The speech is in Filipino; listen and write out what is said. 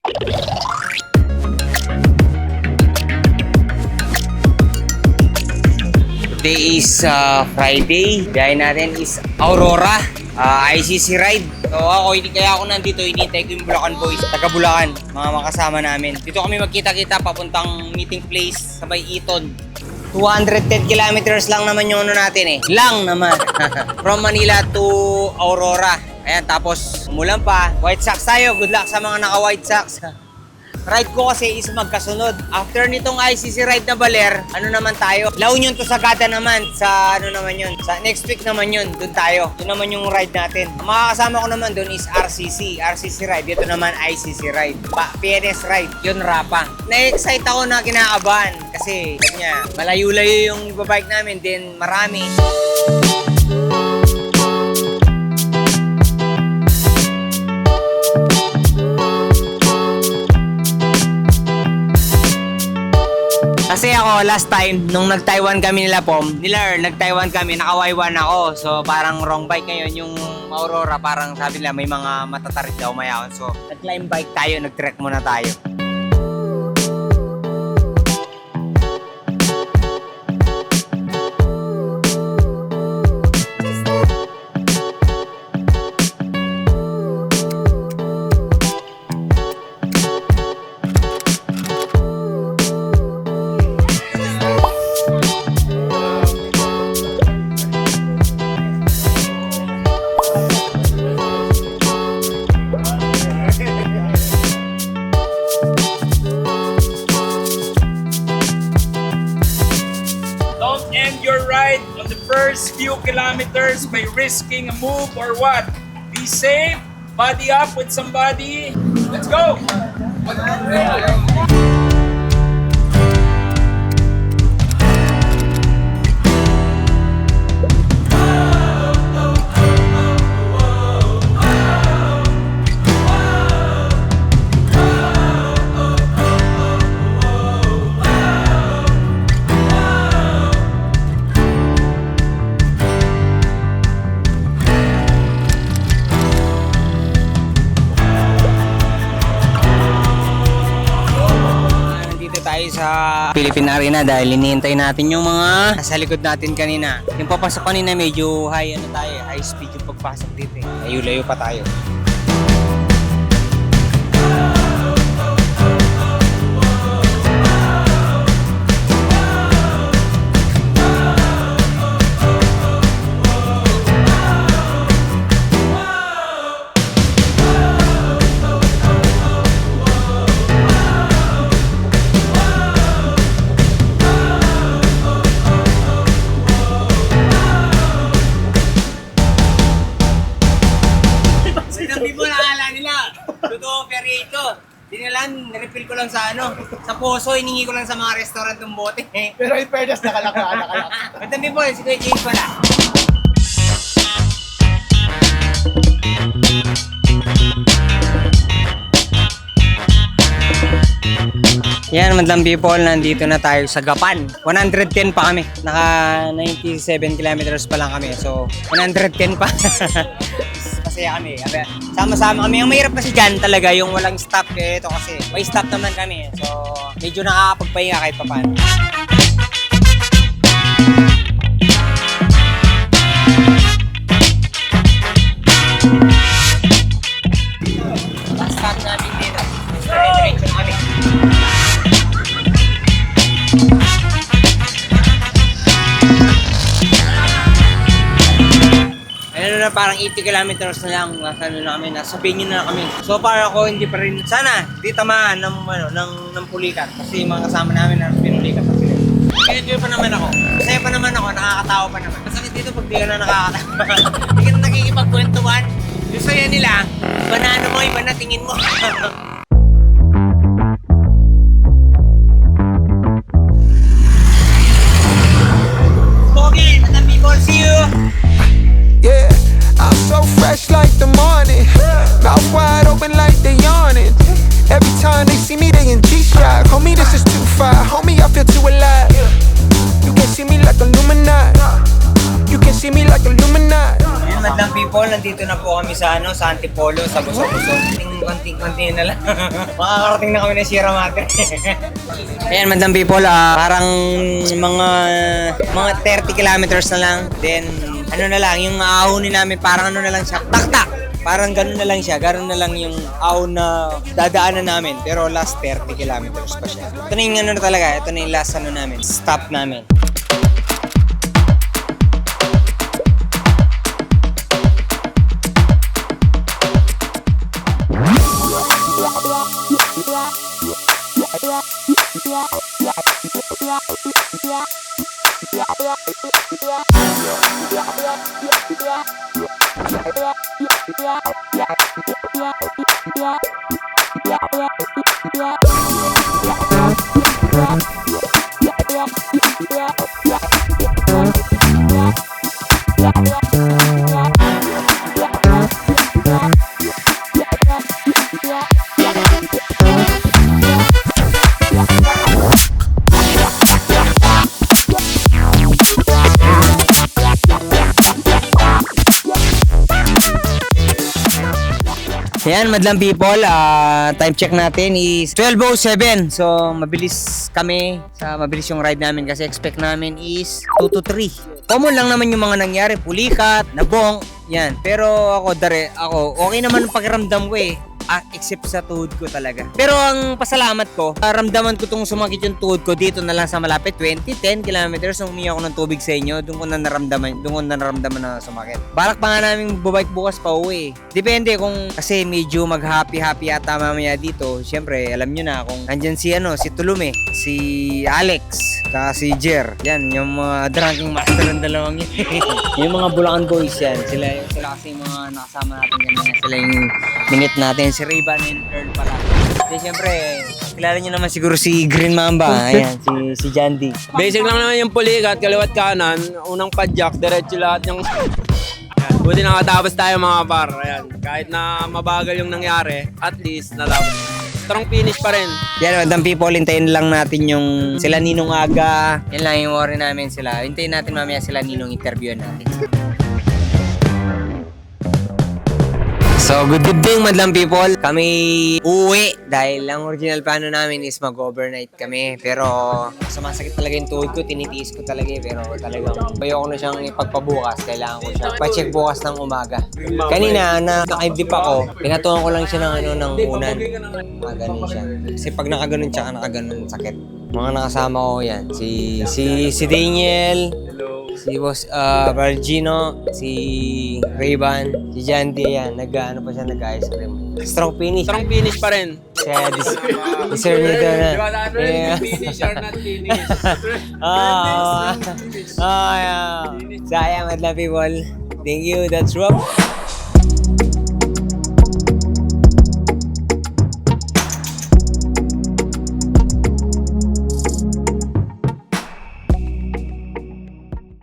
Today is Friday. Biyahe natin is Aurora. ICC ride. So ako, kaya ako nandito, hinihintay ko yung Bulacan Boys, taga Bulacan, mga makasama namin. Dito kami magkita-kita papuntang meeting place sa may Eton. 210 kilometers lang naman yung ano natin eh. Lang naman. From Manila to Aurora. Ayan, tapos umulan pa. White Sox tayo. Good luck sa mga naka-White Sox. Ride ko kasi is magkasunod. After nitong ICC ride na Baler, ano naman tayo? La Union to Sagada naman. Sa ano naman yun? Sa next week naman yun. Doon tayo. Yun naman yung ride natin. Ang makakasama ko naman doon is RCC ride. Dito naman ICC ride. PNS ride. Yun Rapa. Na-excite ako na kinakabahan. Kasi kanya, malayo-layo yung ibabike namin. Then marami. Kasi ako, last time, nung nag-Taiwan kami nila nag-Taiwan kami, naka-Y1 ako. So, parang wrong bike ngayon. Yung Aurora, parang sabi nila, may mga matatarik daw mayawan. So, nag-climb bike tayo, nag-trek muna tayo. First few kilometers by risking a move or what? Be safe, buddy up with somebody. Let's go! Sa Philippine Arena dahil hinihintay natin yung mga nasa likod natin kanina. Yung papasok kanina medyo high speed yung pagpasok dito eh. Layo-layo pa tayo. Nirefill ko lang sa sa poso, hiningi ko lang sa mga restaurant ng bote. Pero in fairness, nakalak. Matandi po, si Kuya James pala. Yan, madlang people, nandito na tayo sa Gapan. 110 pa kami. Naka 97 kilometers pa lang kami. So, 110 pa. Masaya kami. Sama-sama kami. Ang mahirap kasi dyan talaga yung walang stop. Ito kasi may stop naman kami. So, medyo nakakapagpahinga kahit pa paano. Last stop namin dito. Diretso na kami. Parang 80 kilometers na lang nasa Binyo na kami. So far ako hindi pa rin sana di tamaan ng pulikat kasi mga kasama namin na pinulikat na sila. Kaya pa naman ako. Masaya pa naman ako, nakakatawa pa naman. Masakit dito pag di ka na nakakatawa. Hindi ka na nakikipagkwentuhan. Yung saya nila, iba na mo, iba na tingin mo. Okay, madam people, see you! Yeah, I'm so fresh like the morning. Mouth wide open like they yawning. Every time they see me, they in G-Strap. Homie, this is too far. Homie, I feel too alive. You can see me like Illuminati. You can see me like Illuminati. Madlang people. people, nandito na po kami sa sa Antipolo, sa Busog-Busog. Konting-konti na lang. Makakarating na kami ng Sierra Madre. Ayan, madam people, parang mga 30 kilometers na lang. Then, ano na lang, yung ahonin namin, parang ano na lang siya, tak-tak! Parang ganun na lang siya, ganun na lang yung ahon na dadaanan namin. Pero last 30 kilometers pa siya. Ito na yung ano na talaga, ito na yung last ano namin, stop namin. Ayan, madlang people, time check natin is 12:07. So, mabilis kami, mabilis yung ride namin kasi expect namin is 2 to 3. Common lang naman yung mga nangyari, pulikat, nabong, yan. Pero ako, okay naman ang pakiramdam ko eh. Except sa tuhod ko talaga. Pero ang pasalamat ko, ramdaman ko itong sumakit yung tuhod ko dito na lang sa malapit 10 kilometers nung umiyak ako ng tubig sa inyo, doon ko na naramdaman na sumakit. Balak pa nga namin bubike bukas pa uwi. Depende kung kasi medyo mag-happy ata mamaya dito. Siyempre, alam nyo na kung andyan si Tulume, si Alex, saka si Jer. Yan, yung mga drinking master ng dalawang yun. Yung mga Bulacan boys yan. Sila kasi yung mga nakasama natin ganyan. Sila yung minute natin. Si Ray-Ban and Earl pala. Kasi siyempre, kilala nyo naman siguro si Green Mamba. Ayan, si Jandy. Basic lang naman yung pulikat, kaliwat kanan, unang padjak, diretso lahat yung... Ayan, buti nakatapos tayo mga par. Ayan, kahit na mabagal yung nangyari, at least natapos. Strong finish pa rin. Yan, madam people, hintayin lang natin yung sila Ninong Aga. Yan lang yung worry namin sila. Hintayin natin mamaya sila Ninong interview natin. So, good evening, madlang people. Kami uwi dahil ang original plano namin is mag-overnight kami. Pero sumasakit talaga yung tuhod ko, tinitiis ko talaga eh. Pero talagang ayoko na siyang ipagpabukas. Kailangan ko siya pa-check bukas ng umaga. Kanina, naka-dip ako, pinatungan ko lang siya ng unan. Ganun siya. Kasi pag nakaganon siya, nakaganon sakit. Mga nakasama ko yan. Si Daniel, si Boss Valgino, si Ray-Ban, si Jandy, yan. Nag-ice cream. Strong finish. Strong finish pa rin. Kaya deserve nito na. Finish or not finish. Yeah. Sayang, madlang people. Thank you. That's wrap.